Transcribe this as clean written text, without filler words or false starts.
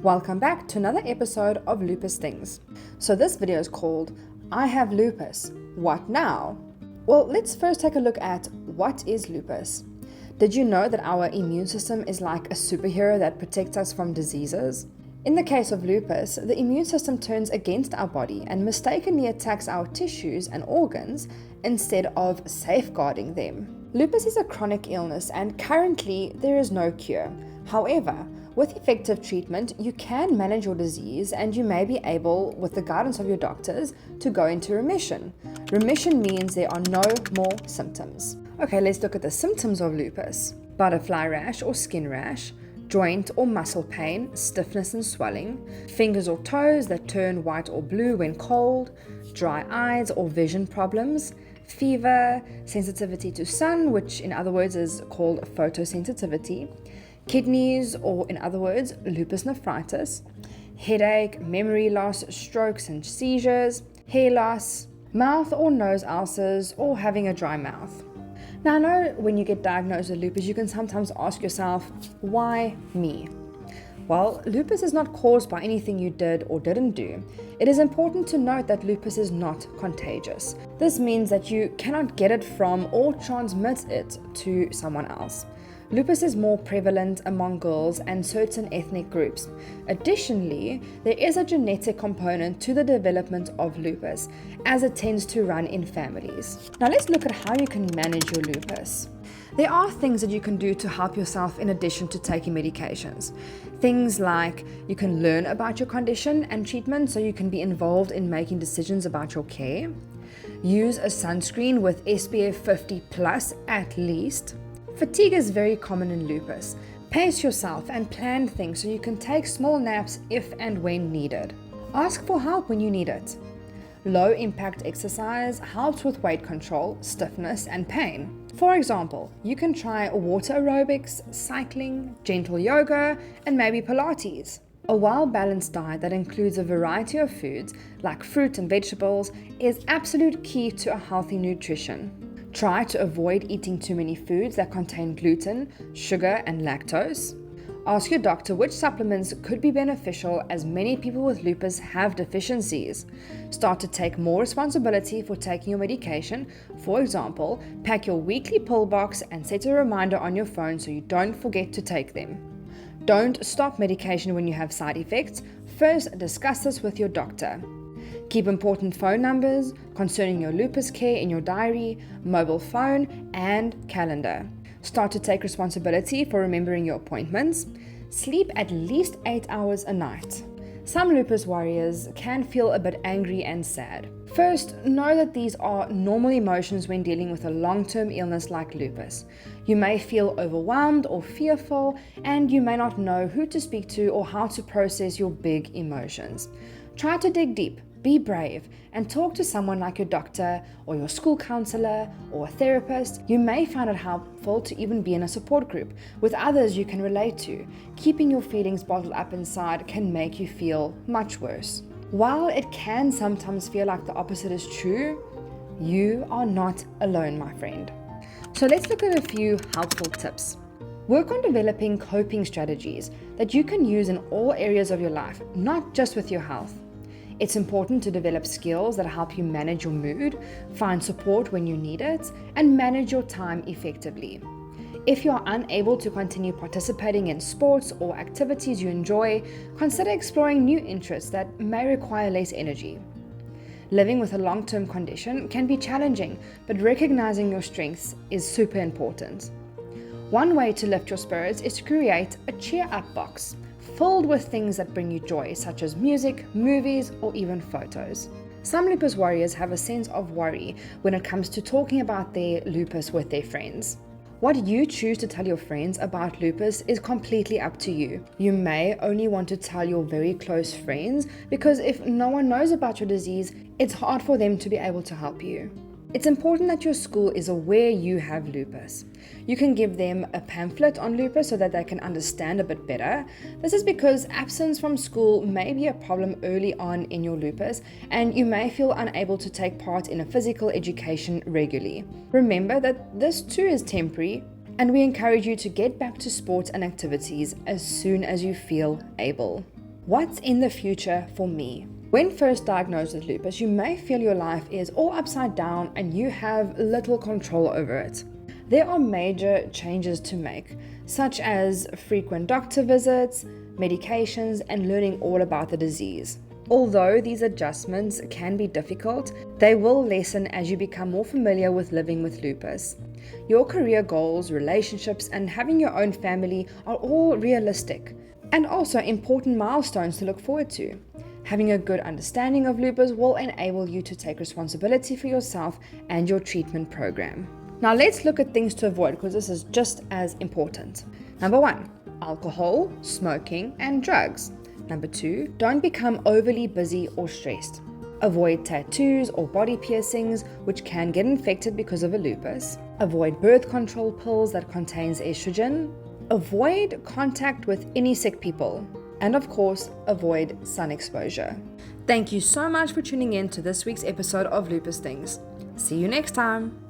Welcome back to another episode of Lupus Things. So this video is called I Have Lupus, What Now? Well, let's first take a look at what is lupus. Did you know that our immune system is like a superhero that protects us from diseases? In the case of lupus, the immune system turns against our body and mistakenly attacks our tissues and organs instead of safeguarding them. Lupus is a chronic illness and currently there is no cure. However, with effective treatment, you can manage your disease and you may be able, with the guidance of your doctors, to go into remission. Remission means there are no more symptoms. Okay, let's look at the symptoms of lupus. Butterfly rash or skin rash, joint or muscle pain, stiffness and swelling, fingers or toes that turn white or blue when cold, dry eyes or vision problems, fever, sensitivity to sun, which in other words is called photosensitivity, kidneys, or in other words, lupus nephritis, headache, memory loss, strokes and seizures, hair loss, mouth or nose ulcers, or having a dry mouth. Now, I know when you get diagnosed with lupus, you can sometimes ask yourself, why me? Well, lupus is not caused by anything you did or didn't do. It is important to note that lupus is not contagious. This means that you cannot get it from or transmit it to someone else. Lupus is more prevalent among girls and certain ethnic groups. Additionally, there is a genetic component to the development of lupus, as it tends to run in families. Now let's look at how you can manage your lupus. There are things that you can do to help yourself in addition to taking medications. Things like you can learn about your condition and treatment so you can be involved in making decisions about your care. Use a sunscreen with SPF 50 plus at least. Fatigue is very common in lupus. Pace yourself and plan things so you can take small naps if and when needed. Ask for help when you need it. Low impact exercise helps with weight control, stiffness, and pain. For example, you can try water aerobics, cycling, gentle yoga, and maybe Pilates. A well-balanced diet that includes a variety of foods like fruit and vegetables is absolute key to a healthy nutrition. Try to avoid eating too many foods that contain gluten, sugar, and lactose. Ask your doctor which supplements could be beneficial, as many people with lupus have deficiencies. Start to take more responsibility for taking your medication. For example, pack your weekly pill box and set a reminder on your phone so you don't forget to take them. Don't stop medication when you have side effects. First, discuss this with your doctor. Keep important phone numbers concerning your lupus care in your diary, mobile phone, and calendar. Start to take responsibility for remembering your appointments. Sleep at least 8 hours a night. Some lupus warriors can feel a bit angry and sad. First, know that these are normal emotions when dealing with a long-term illness like lupus. You may feel overwhelmed or fearful, and you may not know who to speak to or how to process your big emotions. Try to dig deep. Be brave and talk to someone like your doctor or your school counselor or a therapist. You may find it helpful to even be in a support group with others you can relate to. Keeping your feelings bottled up inside can make you feel much worse. While it can sometimes feel like the opposite is true, you are not alone, my friend. So let's look at a few helpful tips. Work on developing coping strategies that you can use in all areas of your life, not just with your health. It's important to develop skills that help you manage your mood, find support when you need it, and manage your time effectively. If you are unable to continue participating in sports or activities you enjoy, consider exploring new interests that may require less energy. Living with a long-term condition can be challenging, but recognizing your strengths is super important. One way to lift your spirits is to create a cheer-up box filled with things that bring you joy, such as music, movies, or even photos. Some lupus warriors have a sense of worry when it comes to talking about their lupus with their friends. What you choose to tell your friends about lupus is completely up to you. You may only want to tell your very close friends because if no one knows about your disease, it's hard for them to be able to help you. It's important that your school is aware you have lupus. You can give them a pamphlet on lupus so that they can understand a bit better. This is because absence from school may be a problem early on in your lupus, and you may feel unable to take part in a physical education regularly. Remember that this too is temporary, and we encourage you to get back to sports and activities as soon as you feel able. What's in the future for me? When first diagnosed with lupus, you may feel your life is all upside down and you have little control over it. There are major changes to make, such as frequent doctor visits, medications, and learning all about the disease. Although these adjustments can be difficult, they will lessen as you become more familiar with living with lupus. Your career goals, relationships, and having your own family are all realistic, and also important milestones to look forward to. Having a good understanding of lupus will enable you to take responsibility for yourself and your treatment program. Now let's look at things to avoid, because this is just as important. Number 1, alcohol, smoking, and drugs. Number 2, don't become overly busy or stressed. Avoid tattoos or body piercings, which can get infected because of a lupus. Avoid birth control pills that contains estrogen. Avoid contact with any sick people. And of course, avoid sun exposure. Thank you so much for tuning in to this week's episode of Lupus Things. See you next time.